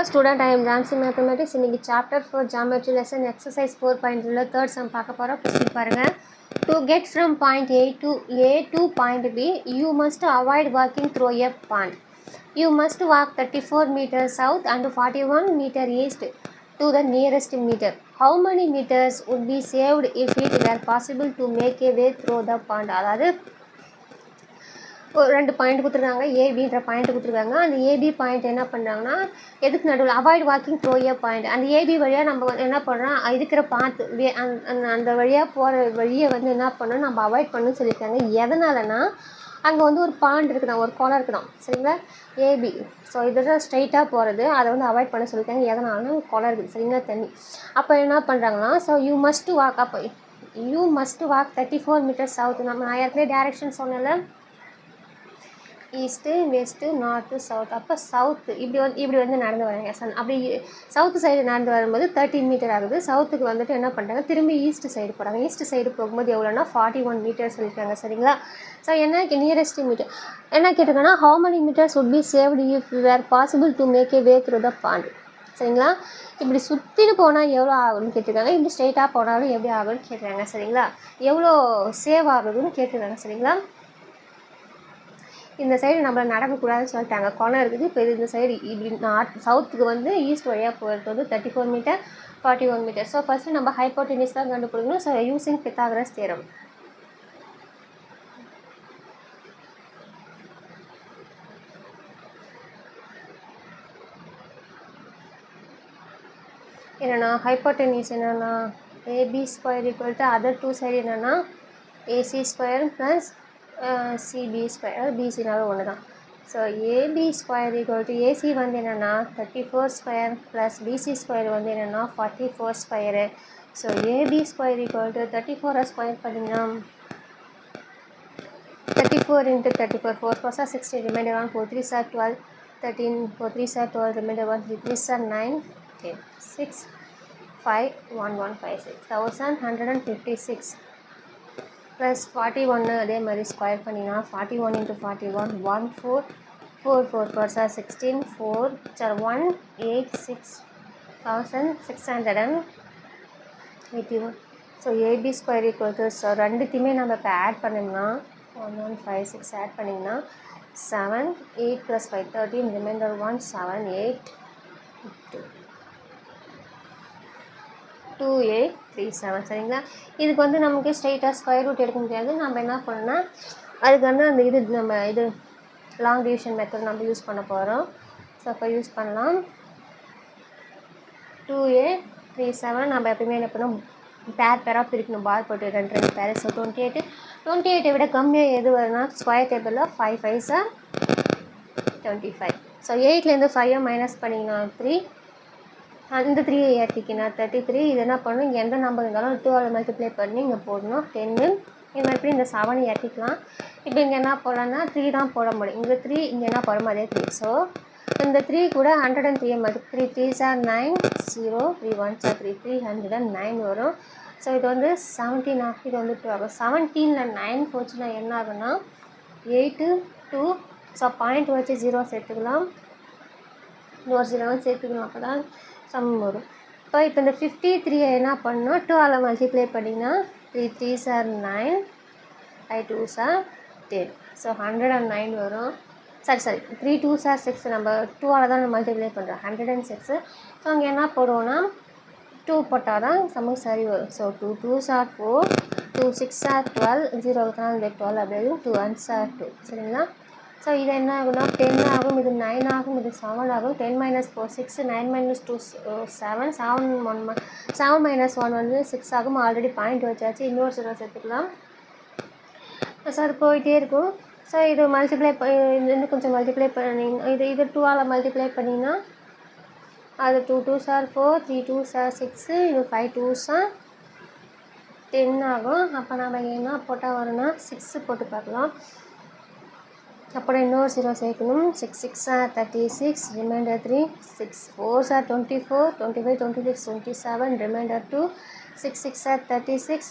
Hello student, I am Jansi Mathematics. இன்னைக்கு chapter 4 geometry lesson exercise 4.0 third sum பார்க்க போறோம். question பாருங்க. To get from point A to point B, you must avoid walking through a pond. You must walk 34 meters south and 41 meter east to the nearest meter. How many meters would be saved if it were possible to make a way through the pond? அதாவது ஒரு 2 point கொடுத்துருக்காங்க, ஏபின்ற point கொடுத்துருக்காங்க. அந்த AB point என்ன பண்ணுறாங்கன்னா, எதுக்கு நடுவில் avoid walking throw ஏ point. அந்த ஏபி வழியாக நம்ம என்ன பண்ணுறோம், இருக்கிற பாத்து அந்த வழியாக போகிற வழியை வந்து என்ன பண்ணணும், நம்ம அவாய்ட் பண்ணணும்னு சொல்லியிருக்காங்க. எதனாலனா அங்கே வந்து ஒரு பாண்ட் இருக்குதான், ஒரு குளம் இருக்குதான், சரிங்களா, ஏபி. ஸோ இதெல்லாம் ஸ்ட்ரைட்டாக போகிறது, அதை வந்து அவாய்ட் பண்ண சொல்லியிருக்காங்க. எதனாலனா குளம் இருக்குது, சரிங்களா, தண்ணி. அப்போ என்ன பண்ணுறாங்கன்னா, ஸோ யூ மஸ்ட் வாக், அப்போ you must walk 34 meters south. நான் ஏற்கனவே டேரெக்ஷன் சொன்னல, ஈஸ்ட்டு, வெஸ்ட்டு, நார்த்து, சவுத். அப்போ சவுத்து இப்படி வந்து நடந்து வராங்க. அப்படி சவுத்து சைடு நடந்து வரும்போது 13 மீட்டர் ஆகுது. சவுத்துக்கு வந்துட்டு என்ன பண்ணுறாங்க, திரும்பி ஈஸ்ட் சைடு போகிறாங்க. ஈஸ்ட் சைடு போகும்போது எவ்வளோனா 41 மீட்டர் சொல்லியிருக்காங்க, சரிங்களா. ஸோ என்ன நியரஸ்ட் மீட்டர் என்ன கேட்டிருக்காங்கன்னா, how many meters would be saved if were possible to make a way through the pond, சரிங்களா. இப்படி சுற்றிட்டு போனால் எவ்வளோ ஆகுதுன்னு கேட்டிருக்காங்க. இப்படி ஸ்ட்ரெயிட்டாக போனாலும் எப்படி ஆகுதுன்னு கேட்டிருக்காங்க, சரிங்களா. எவ்வளோ சேவ் ஆகுதுன்னு கேட்டிருக்காங்க, சரிங்களா. இந்த சைடு நம்மளை நடக்கக்கூடாதுன்னு சொல்லிட்டாங்க, குளம் இருக்குது. இப்போ இந்த சைடு இப்படி சவுத்துக்கு வந்து ஈஸ்ட் வழியாக போகிறது வந்து 34 மீட்டர் 41 மீட்டர். ஸோ ஃபஸ்ட்டு நம்ம ஹைப்போட்டெனியூஸ் தான் கண்டுபிடிக்கணும். So using Pythagoras theorem. என்னென்னா ஹைப்போட்டெனியூஸ் என்னென்னா AB square equal to other two side என்னென்னா AC square plus CB square, பிசினாலும் ஒன்று தான். So AB square equal to AC வந்து என்னென்னா 34 ஸ்கொயர் ப்ளஸ் பிசி ஸ்கொயர் வந்து என்னென்னா 44 square. So AB square equal to 34 square பண்ணிங்கன்னா 34 into 34, 4 4 are 16, remainder 1, 4 3 are 12, 13, 4 3 are 12, remainder 1, 3 3 are 9, 10, 6, 5, 1 1 5 6, 1156 plus 41 அதே மாதிரி ஸ்கொயர் பண்ணினா 41 into 41 1 4 4 4 4 are 16, 4 1 8 6,681. So AB square equal to, so ரெண்டுத்தையுமே நம்ம இப்போ ஆட் பண்ணோம்னா 1 1 5 6 ஆட் பண்ணிங்கன்னா 7 8 plus 5 13, remainder 1 7 8 2 8 3 7, சரிங்களா. இதுக்கு வந்து நமக்கு ஸ்ட்ரைட்டாக ஸ்கொயர் ரூட் எடுக்க முடியாது. நம்ம என்ன பண்ணோன்னா அதுக்கு வந்து அந்த நம்ம லாங் டிவிஷன் மெத்தட் நம்ம யூஸ் பண்ண போகிறோம். ஸோ அப்போ யூஸ் பண்ணலாம். 2 8 3 7 நம்ம எப்பயுமே என்ன பண்ணோம், பேராக பிரிக்கணும், பார் போட்டு 2 பேர். ஸோ 28 விட கம்மியாக எது வருதுன்னா ஸ்கொயர் டேபிளில் 5 5s are 25. ஸோ 8லேருந்து 5 மைனஸ் பண்ணிங்கன்னா 3, அந்த 3 ஏற்றிக்கினா 33. இது என்ன பண்ணணும், இங்கே எந்த நம்பர் இருந்தாலும் 2 மல்டிப்ளை பண்ணி இங்கே போடணும் 10. இது மாதிரி இந்த 7 ஏற்றிக்கலாம். இப்போ இங்கே என்ன போடலாம்னா 3 தான் போட முடியும். இங்கே 3, இங்கே என்ன போடணும் அதே 3. ஸோ இந்த 3 கூட 103 3 3s are 9, 0 3 1s are 3 309 வரும். ஸோ இது வந்து 17 ஆகும், இது வந்து 2 ஆகும். 17ல் 9 போச்சுன்னா என்ன ஆகுன்னா 8 2. ஸோ பாயிண்ட் வச்சு 0 சேர்த்துக்கலாம், இன்னொரு 0 சேர்த்துக்கணும், அப்போ தான் சம் வரும். இப்போ இந்த 53 என்ன பண்ணணும், 2 மல்டிப்ளை பண்ணிங்கன்னா 3 3s are 9, 5 2s are 10. So 109 வரும். சரி 3 2s are 6, நம்ம 2 தான் மல்டிப்ளை பண்ணுறோம் 106. ஸோ அங்கே என்ன போடுவோன்னா 2 போட்டால் தான் சம்முக்கு சரி வரும். ஸோ 2 2s are 4, 2 6 are 12, 0 தான் இந்த 12 அப்படியே 2 1s are 2, சரிங்களா. ஸோ இது என்ன ஆகுனா 10 ஆகும், இது 9 ஆகும், இது 7 ஆகும். 10 minus 4 6, 9 minus 2 7, 7 minus 1 வந்து 6 ஆகும். ஆல்ரெடி பாயிண்ட் வச்சாச்சு, இன்னொரு 0 சேர்த்துக்கலாம். ஸோ அது போயிட்டே இருக்கும். ஸோ இது மல்டிப்ளை இன்னும் கொஞ்சம் மல்டிப்ளை பண்ணிங்கன்னா இது 2 மல்டிப்ளை பண்ணிங்கன்னா அது 2 2s are 4, 3 2s are 6, இது 5 2s are 10 ஆகும். அப்போ நம்ம என்ன போட்டால் வரும்னா 6 போட்டு பார்க்கலாம். அப்புறம் இன்னொரு 0 சேர்க்கணும். 6 6 are 36, remainder 3, 6 4s are 24, 25 26 27, remainder 2, 6 6 are 36,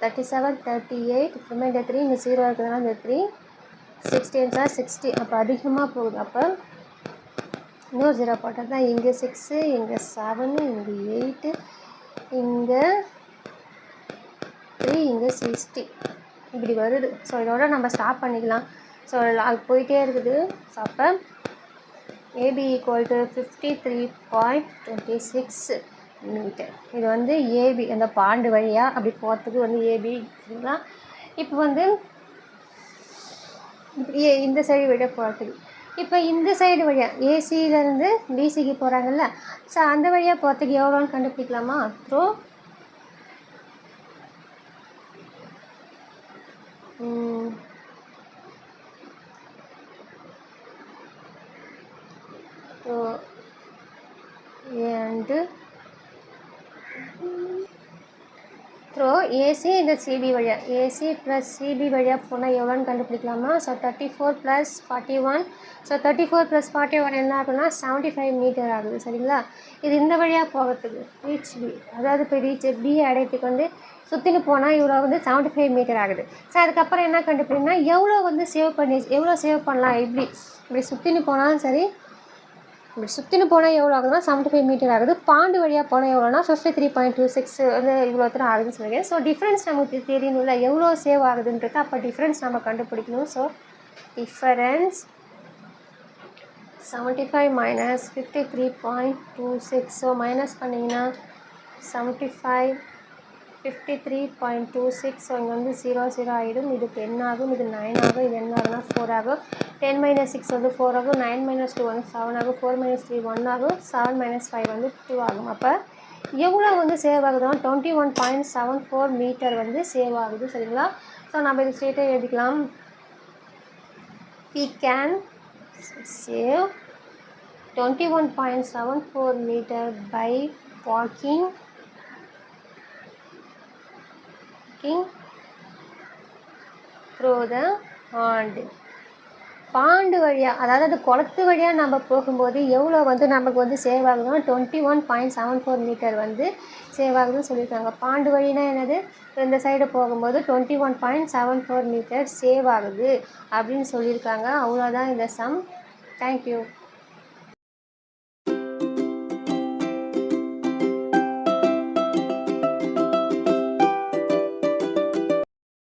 37 38, remainder 3, இங்கே 0 இருக்கிறதுனால இந்த 3, 16s are 60. அப்போ அதிகமாக போகுது. அப்போ இன்னொரு 0 போட்டால் தான் இங்கே 6, இங்கே 7, இங்கே 8, இங்கே 3, இங்கே 60 இப்படி வருது. ஸோ இதோட நம்ம ஸ்டாப் பண்ணிக்கலாம். ஸோ அது போயிட்டே இருக்குது. ஸோ அப்போ ஏபி ஈக்குவல் டு 53.26 மீட்டர். இது வந்து ஏபி அந்த பாண்டு வழியாக அப்படி போகிறதுக்கு வந்து ஏபி சரிங்களா. இப்போ வந்து இப்படி இந்த சைடு வழியாக போகிறதுக்கு, இப்போ இந்த சைடு வழியாக ஏசியிலேருந்து பிசிக்கு போகிறாங்கல்ல, ஸோ அந்த வழியாக போகிறதுக்கு எவ்வளோன்னு கண்டுபிடிக்கலாமா? ஸோ and through AC இந்த சிபி வழியாக ஏசி ப்ளஸ் சிபி வழியாக போனால் எவ்வளோன்னு கண்டுபிடிக்கலாமா? ஸோ 34 + 41. ஸோ 34 + 41 என்ன ஆகுதுன்னா 75 மீட்டர் ஆகுது சரிங்களா. இது இந்த வழியாக போகிறதுக்கு ரீச் பி, அதாவது இப்போ ரீச் பி அடையத்துக்கு வந்து சுற்றின்னு போனால் இவ்வளோ வந்து 75 மீட்டர் ஆகுது. ஸோ அதுக்கப்புறம் என்ன கண்டுபிடிக்கணும்னா எவ்வளோ வந்து எவ்வளோ சேவ் பண்ணலாம். இப்படி சுற்றின்னு போனாலும் சரி, இப்படி சுற்றின்னு போனால் எவ்வளோ ஆகுதுன்னா 75 மீட்டர் ஆகுது. பாண்டு வழியாக போனால் எவ்வளோனா 53.26 வந்து இவ்வளோ தூரம் ஆகுதுன்னு சொல்லுங்கள். ஸோ டிஃப்ரென்ஸ் நமக்கு தெரியணும்ல எவ்வளோ சேவ் ஆகுதுன்றது. அப்போ டிஃப்ரென்ஸ் நம்ம கண்டுபிடிக்கணும். So difference 75 - 53.26. ஸோ மைனஸ் பண்ணிங்கன்னா 75 53.26. ஸோ இங்கே வந்து 0 ஆகிடும். இது 10 ஆகும், இது 9 ஆகும், இது என்ன ஆகுனா 4 ஆகும். 10 - 6 வந்து 4 ஆகும், 9 - 2 வந்து 7 ஆகும், 4 - 3 1 ஆகும், 7 - 5 வந்து 2 ஆகும். அப்போ எவ்வளோ வந்து சேவ் ஆகுதுன்னா 21.74 மீட்டர் வந்து சேவ் ஆகுது சரிங்களா. ஸோ நம்ம இது ஸ்ட்ரெயிட்டாக எழுதிக்கலாம். we can save 21.74 meter by walking through the pond. Pond வழியாக, அதாவது அது குளத்து வழியாக நம்ம போகும்போது எவ்வளோ வந்து நமக்கு வந்து சேவ் ஆகுதுன்னா 21.74 மீட்டர் வந்து சேவ் ஆகுதுன்னு சொல்லியிருக்காங்க. பாண்டு வழினா என்னது, இந்த சைடு போகும்போது 21.74 மீட்டர் சேவ் ஆகுது அப்படின்னு சொல்லியிருக்காங்க. அவ்வளோதான் இந்த சம். தேங்க்யூ.